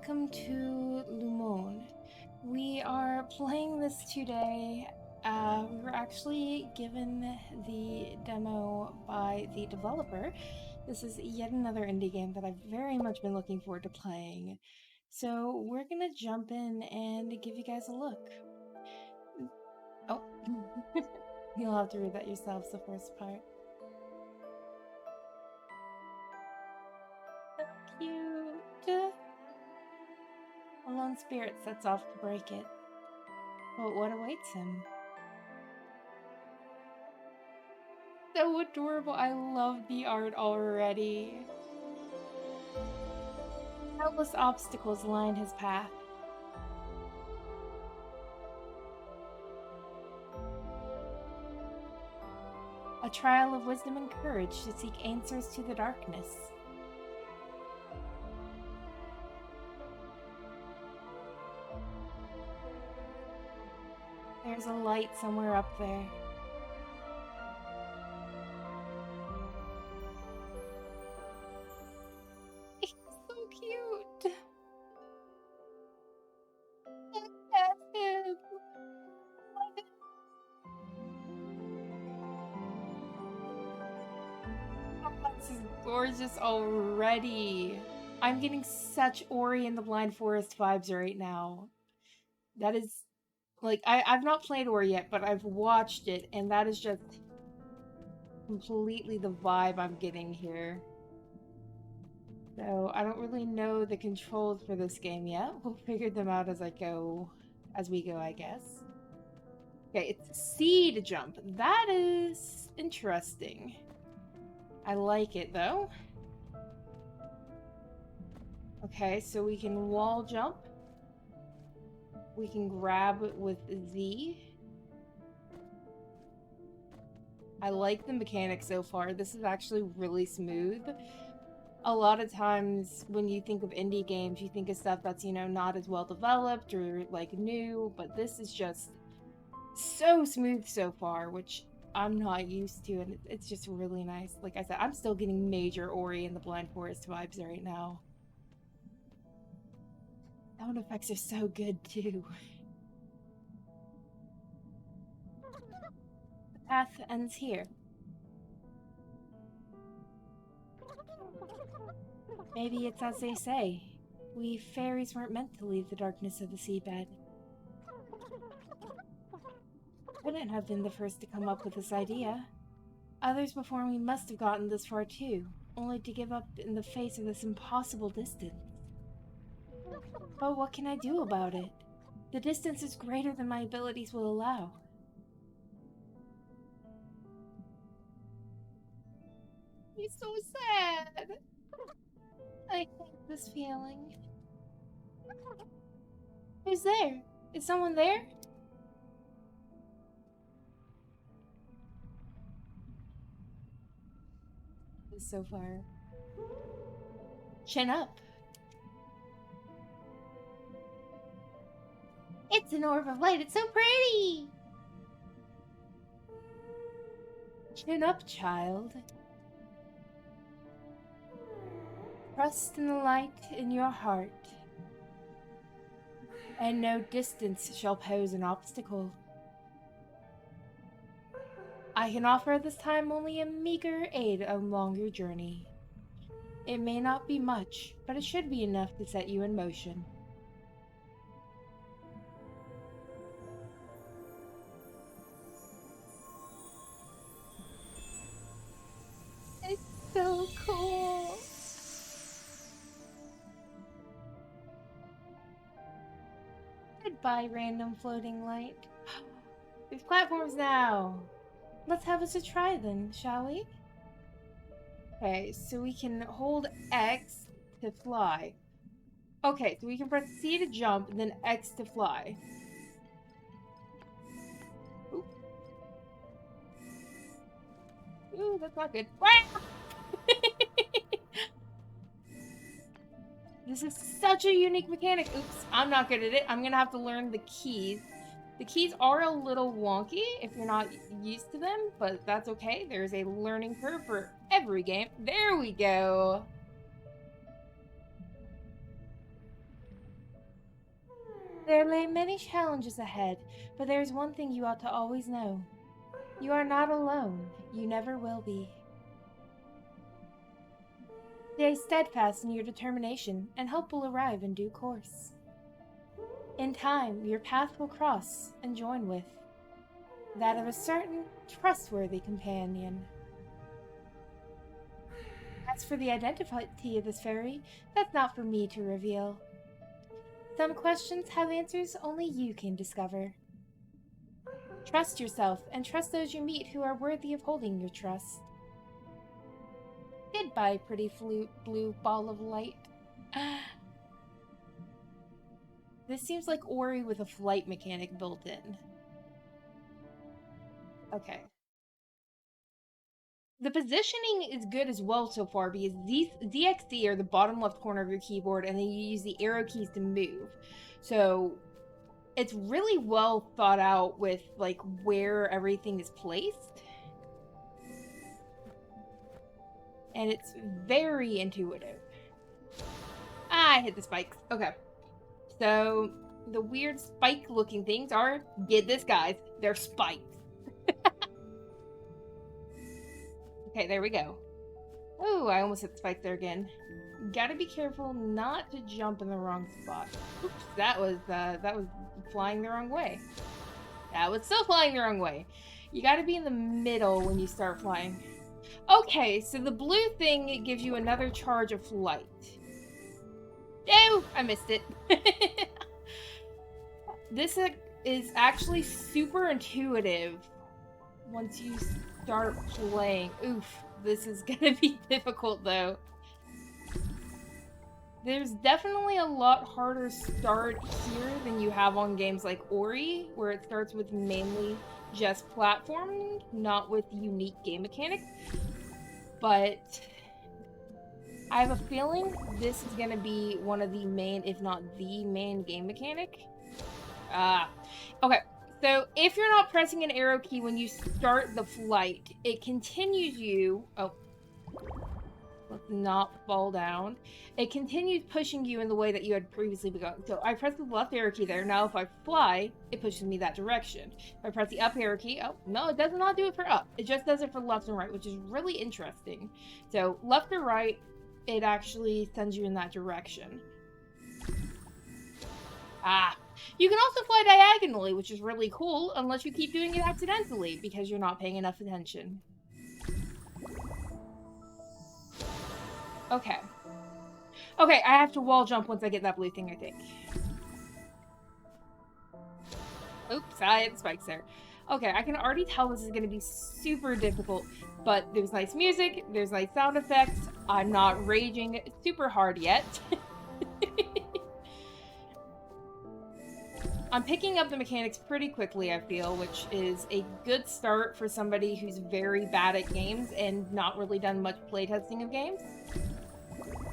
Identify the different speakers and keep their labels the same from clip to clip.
Speaker 1: welcome to Lumione. We are playing this today. We were actually given the demo by the developer. This is yet another indie game that I've very much been looking forward to playing. So we're gonna jump in and give you guys a look. Oh, you'll have to read that yourselves, the first part. So cute. A lone spirit sets off to break it. But what awaits him? So adorable. I love the art already. Countless obstacles line his path. A trial of wisdom and courage to seek answers to the darkness. There's a light somewhere up there. He's so cute. Look at him. Oh, this is gorgeous already. I'm getting such Ori and the Blind Forest vibes right now. That is, like, I've not played Ori yet, but I've watched it, and that is just completely the vibe I'm getting here. So I don't really know the controls for this game yet. We'll figure them out as we go, I guess. Okay, it's C to jump. That is interesting. I like it though. Okay, so we can wall jump. We can grab with Z. I like the mechanics so far. This is actually really smooth. A lot of times when you think of indie games, you think of stuff that's, not as well developed or like new, but this is just so smooth so far, which I'm not used to, and it's just really nice. Like I said, I'm still getting major Ori and the Blind Forest vibes right now. Sound effects are so good too. The path ends here. Maybe it's as they say. We fairies weren't meant to leave the darkness of the seabed. Couldn't have been the first to come up with this idea. Others before me must have gotten this far too, only to give up in the face of this impossible distance. But what can I do about it? The distance is greater than my abilities will allow. He's so sad. I hate this feeling. Who's there? Is someone there? So far. Chin up. It's an orb of light. It's so pretty. Chin up, child. Trust in the light in your heart, and no distance shall pose an obstacle. I can offer at this time only a meager aid along your journey. It may not be much, but it should be enough to set you in motion. It's so cool. Goodbye, random floating light. There's platforms now. Let's have us a try then, shall we? Okay, so we can hold X to fly. Okay, so we can press C to jump and then X to fly. Ooh, ooh, that's not good. This is such a unique mechanic. Oops, I'm not good at it. I'm gonna have to learn the keys. The keys are a little wonky if you're not used to them, but that's okay. There's a learning curve for every game. There we go. There lay many challenges ahead, but there's one thing you ought to always know. You are not alone. You never will be. Stay steadfast in your determination, and help will arrive in due course. In time, your path will cross and join with that of a certain, trustworthy companion. As for the identity of this fairy, that's not for me to reveal. Some questions have answers only you can discover. Trust yourself, and trust those you meet who are worthy of holding your trust. Goodbye, pretty blue ball of light. This seems like Ori with a flight mechanic built in. Okay. The positioning is good as well so far because these ZXD are the bottom left corner of your keyboard, and then you use the arrow keys to move. So it's really well thought out with like where everything is placed. And it's very intuitive. I hit the spikes. Okay. So the weird spike looking things are, get this guys, they're spikes. Okay, there we go. Oh, I almost hit the spike there again. Gotta be careful not to jump in the wrong spot. Oops, that was flying the wrong way. That was still flying the wrong way. You gotta be in the middle when you start flying. Okay, so the blue thing, it gives you another charge of flight. Oh, I missed it. This is actually super intuitive once you start playing. Oof, this is gonna be difficult though. There's definitely a lot harder start here than you have on games like Ori, where it starts with mainly just platforming, not with unique game mechanics. But I have a feeling this is gonna be one of the main, if not the main game mechanic. Okay. So if you're not pressing an arrow key when you start the flight, it continues you... Oh. Let's not fall down. It continues pushing you in the way that you had previously begun. So I press the left arrow key there. Now if I fly, it pushes me that direction. If I press the up arrow key... Oh, no, it does not do it for up. It just does it for left and right, which is really interesting. So left or right, it actually sends you in that direction. You can also fly diagonally, which is really cool, unless you keep doing it accidentally, because you're not paying enough attention. Okay. Okay, I have to wall jump once I get that blue thing, I think. Oops, I hit the spikes there. Okay, I can already tell this is going to be super difficult, but there's nice music, there's nice sound effects. I'm not raging super hard yet. I'm picking up the mechanics pretty quickly, I feel, which is a good start for somebody who's very bad at games and not really done much playtesting of games.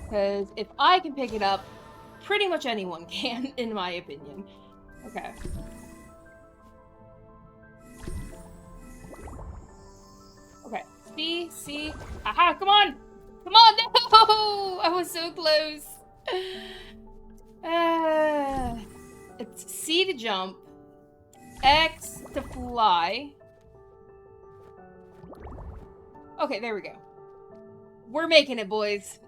Speaker 1: Because if I can pick it up, pretty much anyone can, in my opinion. Okay. Okay. See? Aha, come on! Come on, no! I was so close. It's C to jump, X to fly. Okay, there we go. We're making it, boys.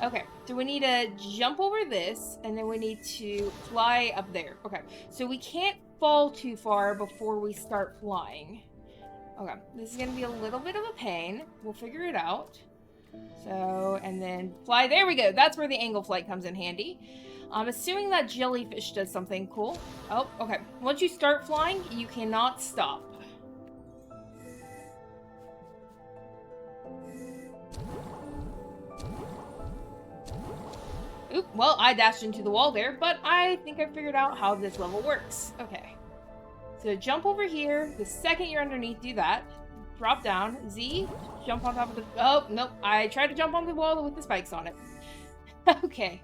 Speaker 1: Okay, so we need to jump over this, and then we need to fly up there. Okay, so we can't fall too far before we start flying. Okay, this is going to be a little bit of a pain. We'll figure it out. So, and then fly. There we go. That's where the angle flight comes in handy. I'm assuming that jellyfish does something cool. Oh, okay. Once you start flying, you cannot stop. Oop, well, I dashed into the wall there, but I think I figured out how this level works. Okay. So jump over here. The second you're underneath, do that. Drop down. Z, jump on top of the... Oh, nope. I tried to jump on the wall with the spikes on it. Okay.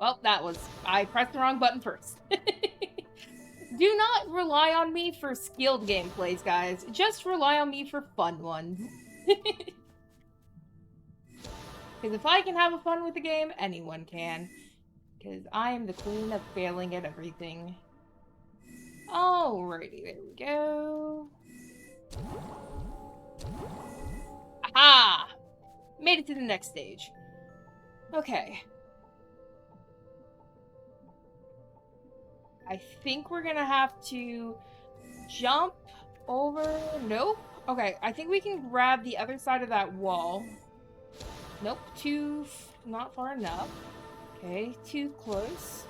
Speaker 1: Well, that was... I pressed the wrong button first. Do not rely on me for skilled gameplays, guys. Just rely on me for fun ones. Because if I can have fun with the game, anyone can. Because I am the queen of failing at everything. Alrighty, there we go. Aha! Made it to the next stage. Okay. I think we're gonna have to jump over. Nope. Okay, I think we can grab the other side of that wall. Nope, not far enough. Okay, too close.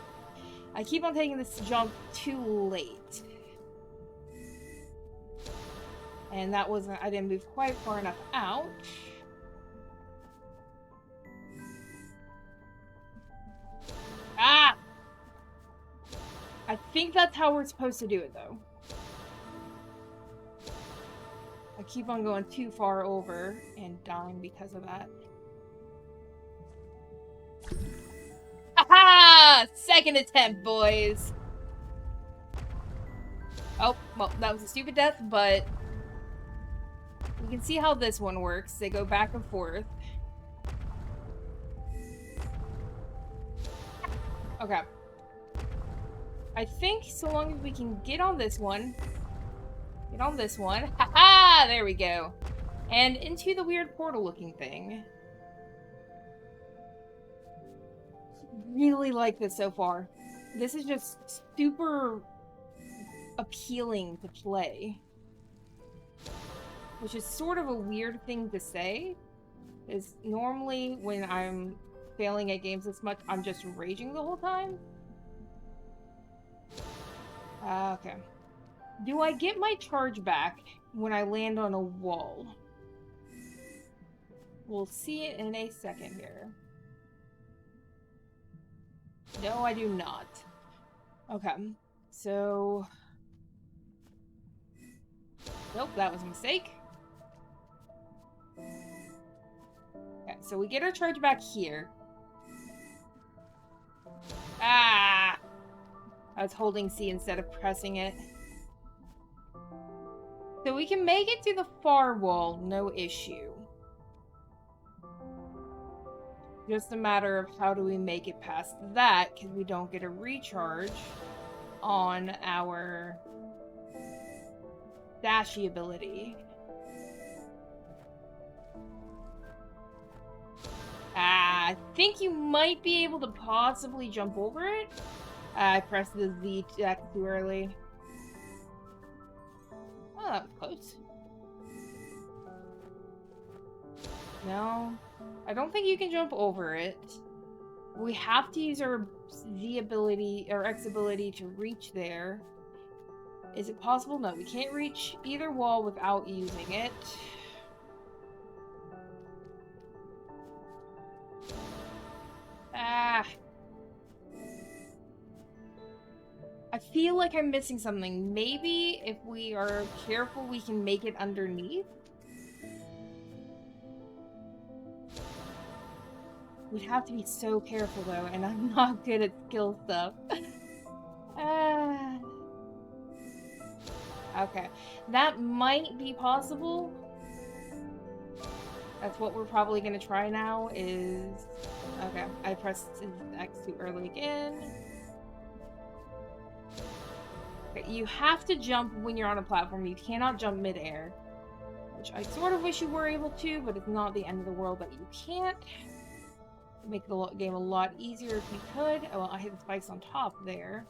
Speaker 1: I keep on taking this jump too late. And that wasn't, I didn't move quite far enough out. Ah! I think that's how we're supposed to do it, though. I keep on going too far over and dying because of that. Aha! Second attempt, boys! Oh, well, that was a stupid death, but you can see how this one works. They go back and forth. Okay. I think so long as we can get on this one. Get on this one. Haha! There we go. And into the weird portal-looking thing. Really like this so far. This is just super appealing to play. Which is sort of a weird thing to say. Is normally when I'm failing at games this much, I'm just raging the whole time. Okay. Do I get my charge back when I land on a wall? We'll see it in a second here. No, I do not. Okay. So... Nope, that was a mistake. Okay, so we get our charge back here. Ah! I was holding C instead of pressing it. So we can make it to the far wall, no issue. Just a matter of how do we make it past that, because we don't get a recharge on our dashy ability. I think you might be able to possibly jump over it. I pressed the Z jack too early. Oh, that was close. No, I don't think you can jump over it. We have to use our Z ability, or X ability to reach there. Is it possible? No, we can't reach either wall without using it. Ah. I feel like I'm missing something. Maybe if we are careful, we can make it underneath. We'd have to be so careful, though, and I'm not good at skill stuff. Okay. That might be possible. That's what we're probably going to try now is... Okay, I pressed X too early again. Okay, you have to jump when you're on a platform. You cannot jump mid-air. Which I sort of wish you were able to, but it's not the end of the world that you can't. Make the game a lot easier if you could. Oh, well, I hit the spikes on top there.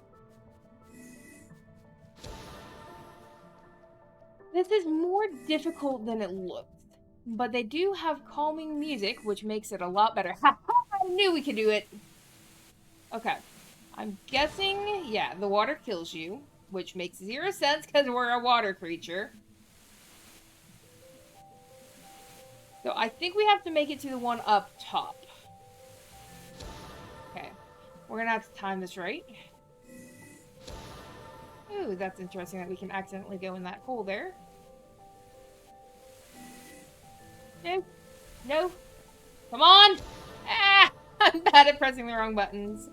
Speaker 1: This is more difficult than it looks. But they do have calming music, which makes it a lot better. Ha ha! I knew we could do it! Okay. I'm guessing, yeah, the water kills you. Which makes 0 sense because we're a water creature. So I think we have to make it to the one up top. Okay. We're gonna have to time this right. Ooh, that's interesting that we can accidentally go in that hole there. No. No. Come on! Ah! I'm bad at pressing the wrong buttons.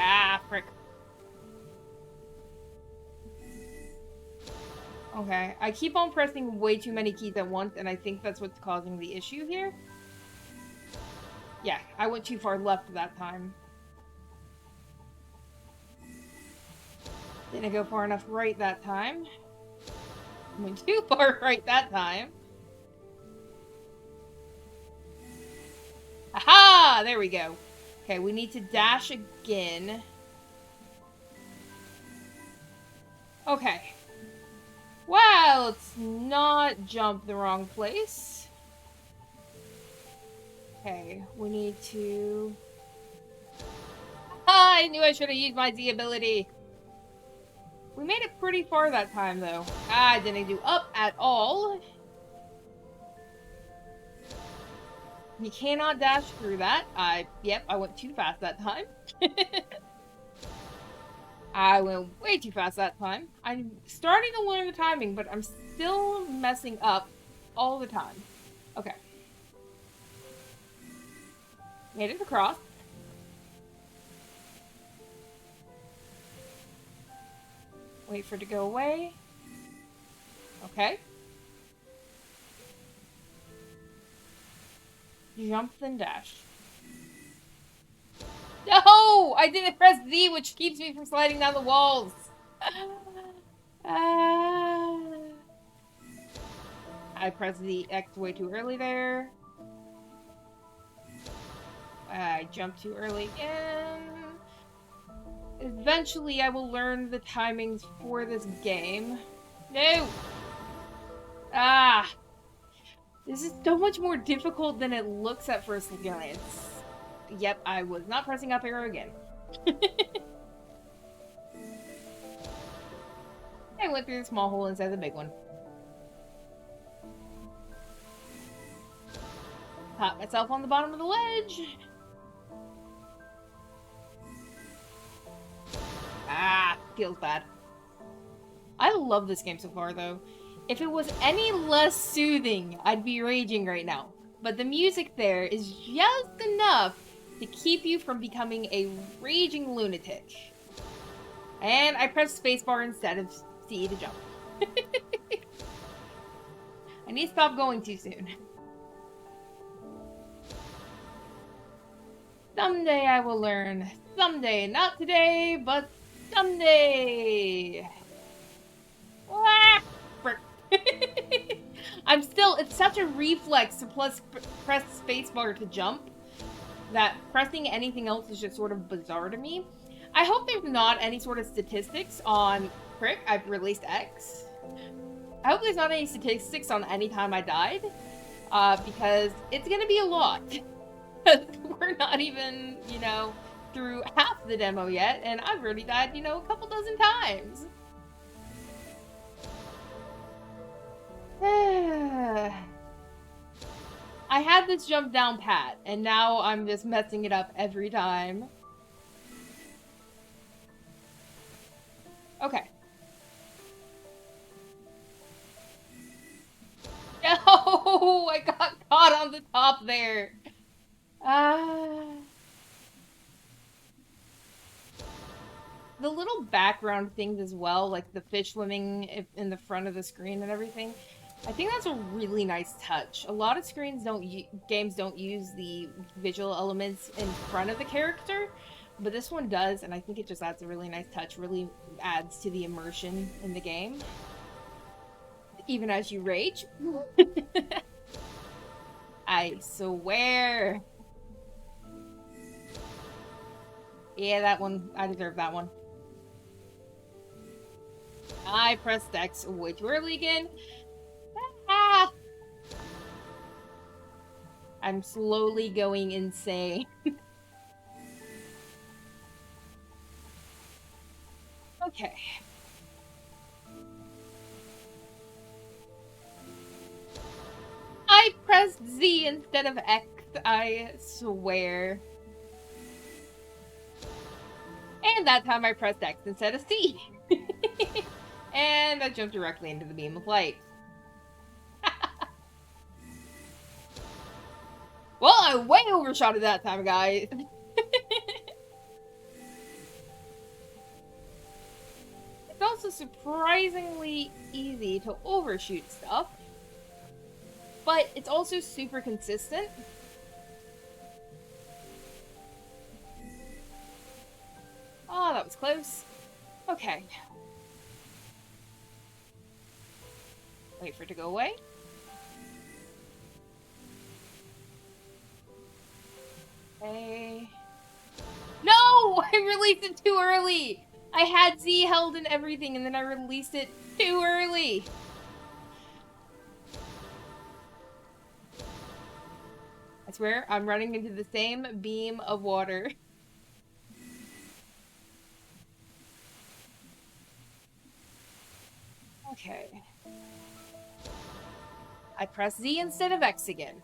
Speaker 1: Ah, frick. Okay, I keep on pressing way too many keys at once, and I think that's what's causing the issue here. Yeah, I went too far left that time. Didn't go far enough right that time. Went too far right that time. Aha! There we go. Okay, we need to dash again. Okay. Well, let's not jump the wrong place. Okay, we need to... Ah, I knew I should have used my Z ability. We made it pretty far that time, though. I didn't do up at all. You cannot dash through that. Yep, I went too fast that time. I went way too fast that time. I'm starting to learn the timing, but I'm still messing up all the time. Okay. Made it across. Wait for it to go away. Okay. Jump, then dash. No! I didn't press Z, which keeps me from sliding down the walls. I pressed the X way too early there. I jumped too early again. Eventually, I will learn the timings for this game. No! Ah! This is so much more difficult than it looks at first glance. Yep, I was not pressing up arrow again. I went through the small hole inside the big one. Pop myself on the bottom of the ledge. Ah, feels bad. I love this game so far, though. If it was any less soothing, I'd be raging right now. But the music there is just enough to keep you from becoming a raging lunatic. And I pressed spacebar instead of C to jump. I need to stop going too soon. Someday I will learn. Someday. Not today, but someday. Ah, I'm still, it's such a reflex to press spacebar to jump that pressing anything else is just sort of bizarre to me. I hope there's not any sort of statistics on... Frick, I've released X. I hope there's not any statistics on any time I died, because it's gonna be a lot. We're not even, you know, through half the demo yet, and I've already died, you know, a couple dozen times. I had this jump down pat, and now I'm just messing it up every time. Okay. No! I got caught on the top there. The little background things as well, like the fish swimming in the front of the screen and everything, I think that's a really nice touch. A lot of games don't use the visual elements in front of the character, but this one does, and I think it just adds a really nice touch, really adds to the immersion in the game. Even as you rage. I swear. Yeah, that one. I deserve that one. I pressed X way too early again. Ah! I'm slowly going insane. Okay. I pressed Z instead of X, I swear. And that time I pressed X instead of C. And I jumped directly into the beam of light. Well, I way overshot it that time, guys. It's also surprisingly easy to overshoot stuff, but it's also super consistent. Oh, that was close. Okay. Wait for it to go away. Okay. No! I released it too early! I had Z held and everything, and then I released it too early! I swear, I'm running into the same beam of water. Okay. I press Z instead of X again.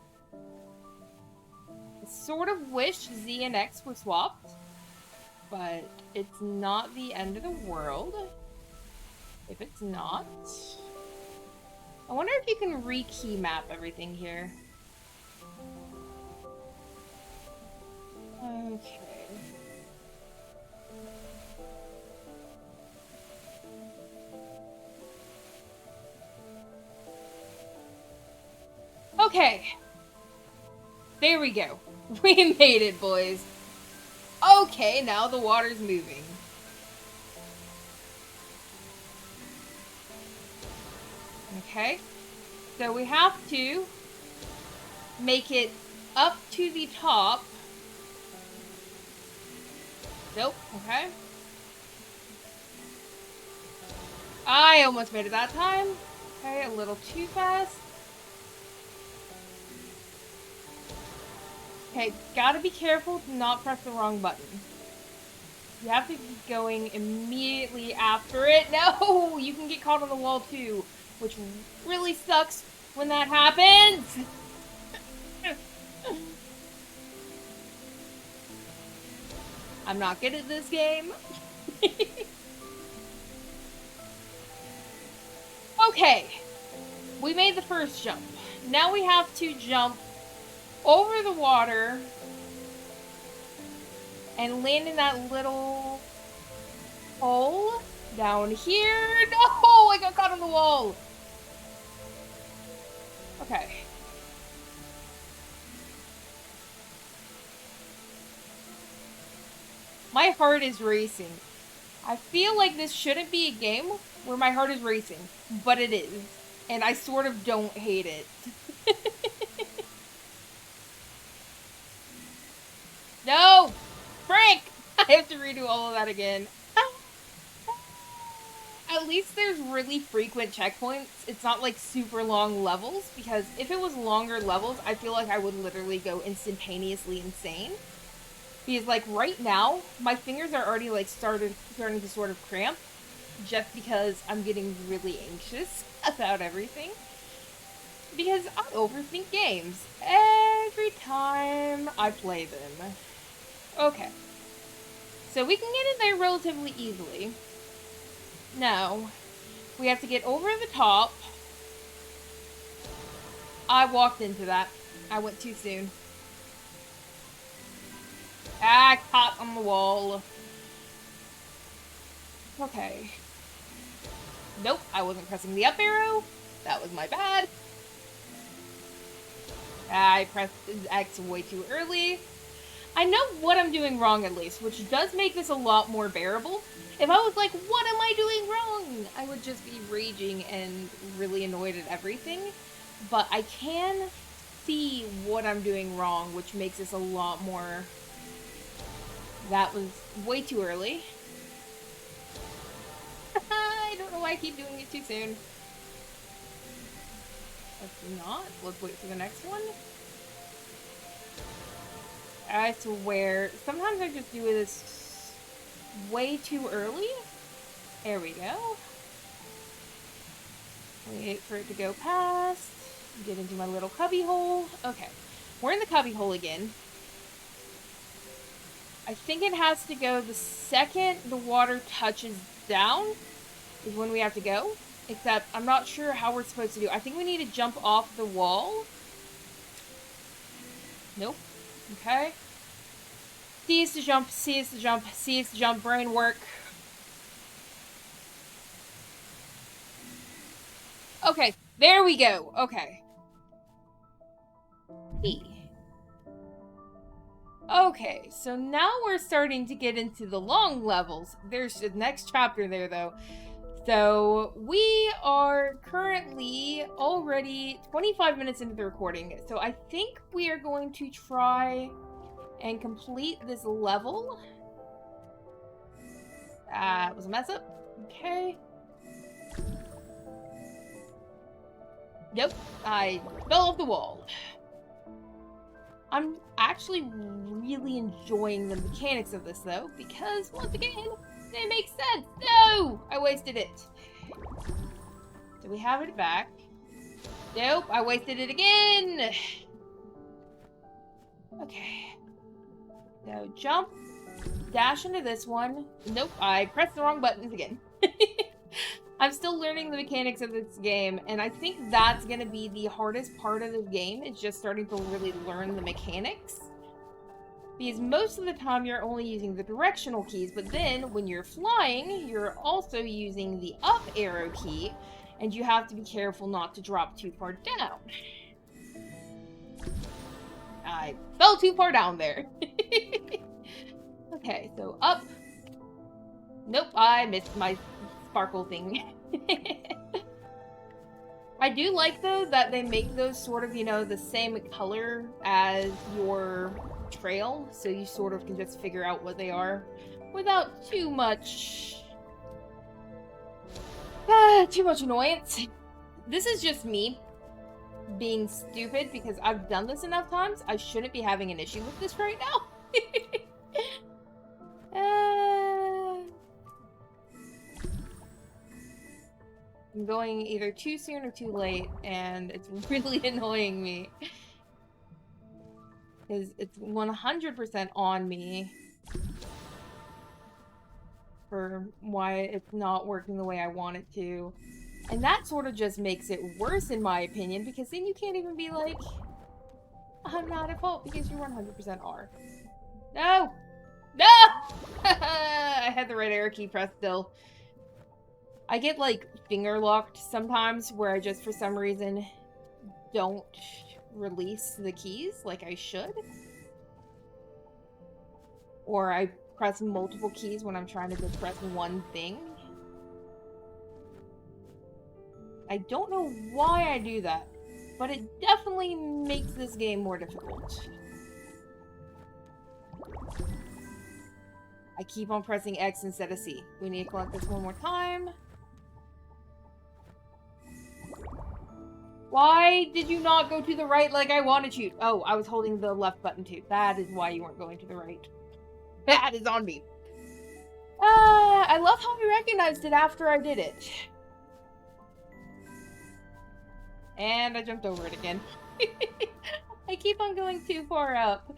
Speaker 1: I sort of wish Z and X were swapped, but it's not the end of the world if it's not. I wonder if you can re-key map everything here. Okay. Okay. There we go. We made it, boys. Okay, now the water's moving. Okay. So we have to make it up to the top. Nope. Okay. I almost made it that time. Okay, a little too fast. Okay, gotta be careful to not press the wrong button. You have to be going immediately after it. No, you can get caught on the wall too, which really sucks when that happens. I'm not good at this game. Okay, we made the first jump. Now we have to jump over the water and land in that little hole down here. No, I got caught on the wall. Okay. My heart is racing. I feel like this shouldn't be a game where my heart is racing, but it is. And I sort of don't hate it. No! Frank! I have to redo all of that again. At least there's really frequent checkpoints. It's not like super long levels, because if it was longer levels, I feel like I would literally go instantaneously insane. Because like right now, my fingers are already like starting to sort of cramp, just because I'm getting really anxious about everything. Because I overthink games every time I play them. Okay. So we can get in there relatively easily. Now, we have to get over the top. I walked into that. I went too soon. Ah, caught on the wall. Okay. Nope, I wasn't pressing the up arrow. That was my bad. I pressed X way too early. I know what I'm doing wrong at least, which does make this a lot more bearable. If I was like, what am I doing wrong? I would just be raging and really annoyed at everything. But I can see what I'm doing wrong, which makes this a lot more... That was way too early. I don't know why I keep doing it too soon. Let's not. Let's wait for the next one. I swear, sometimes I just do this way too early. There we go. Wait for it to go past. Get into my little cubby hole. Okay. We're in the cubby hole again. I think it has to go the second the water touches down is when we have to go. Except, I'm not sure how we're supposed to do. I think we need to jump off the wall. Nope. Okay. C is to jump, C is to jump, C is to jump, brain work. Okay, there we go. Okay. E. Okay, so now we're starting to get into the long levels. There's the next chapter there, though. So we are currently already 25 minutes into the recording. So I think we are going to try and complete this level. It was a mess up. Okay. Nope, I fell off the wall. I'm actually really enjoying the mechanics of this, though, because, once again, it makes sense. No! I wasted it. Do we have it back? Nope, I wasted it again! Okay. So, jump. Dash into this one. Nope, I pressed the wrong buttons again. I'm still learning the mechanics of this game, and I think that's going to be the hardest part of this game, is just starting to really learn the mechanics. Because most of the time you're only using the directional keys, but then when you're flying, you're also using the up arrow key, and you have to be careful not to drop too far down. I fell too far down there. Okay, so up. Nope, I missed my sparkle thing. I do like, though, that they make those sort of, the same color as your trail, so you sort of can just figure out what they are without too much annoyance. This is just me being stupid, because I've done this enough times. I shouldn't be having an issue with this right now. I'm going either too soon or too late, and it's really annoying me. Because it's 100% on me for why it's not working the way I want it to. And that sort of just makes it worse, in my opinion, because then you can't even be like, I'm not at fault because you 100% are. No! No! I had the right arrow key pressed still. I get, like, finger locked sometimes, where I just, for some reason, don't release the keys like I should. Or I press multiple keys when I'm trying to just press one thing. I don't know why I do that, but it definitely makes this game more difficult. I keep on pressing X instead of C. We need to collect this one more time. Why did you not go to the right like I wanted you? Oh, I was holding the left button too. That is why you weren't going to the right. That is on me. I love how I recognized it after I did it. And I jumped over it again. I keep on going too far up.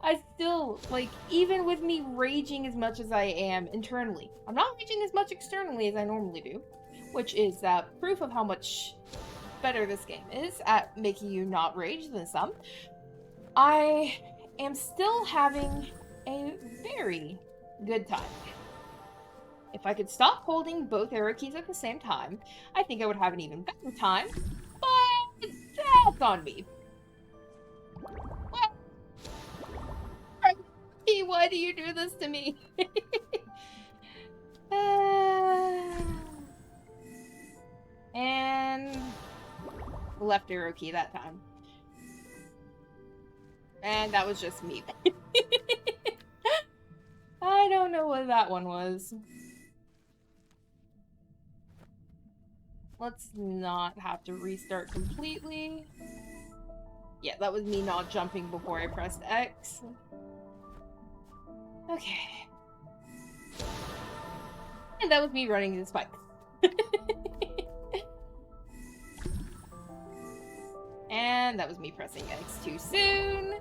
Speaker 1: I still, like, even with me raging as much as I am internally, I'm not raging as much externally as I normally do, which is proof of how much better this game is at making you not rage than some. I am still having a very good time. If I could stop holding both arrow keys at the same time, I think I would have an even better time, but that's on me. Why do you do this to me? And left arrow key that time. And that was just me. I don't know what that one was. Let's not have to restart completely. Yeah, that was me not jumping before I pressed X. Okay. And that was me running the spikes. And that was me pressing X too soon.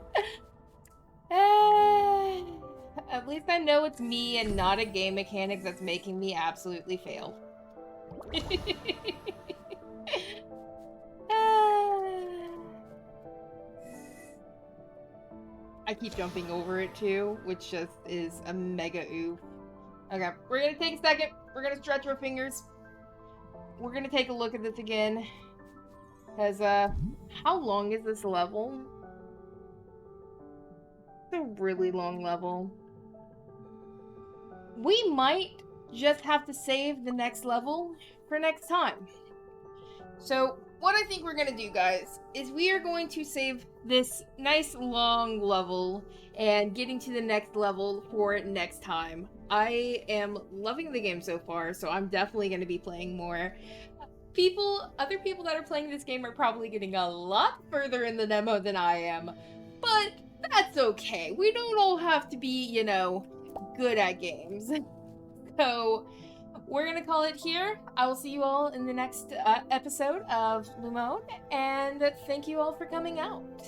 Speaker 1: At least I know it's me and not a game mechanic that's making me absolutely fail. I keep jumping over it too, which just is a mega oof. Okay, we're gonna take a second. We're gonna stretch our fingers. We're gonna take a look at this again. Because, how long is this level? It's a really long level. We might just have to save the next level for next time. So, what I think we're gonna do, guys, is we are going to save this nice long level and getting to the next level for next time. I am loving the game so far, so I'm definitely going to be playing more. Other people that are playing this game are probably getting a lot further in the demo than I am, but that's okay. We don't all have to be, good at games. So, we're gonna call it here. I will see you all in the next episode of Lumione, and thank you all for coming out.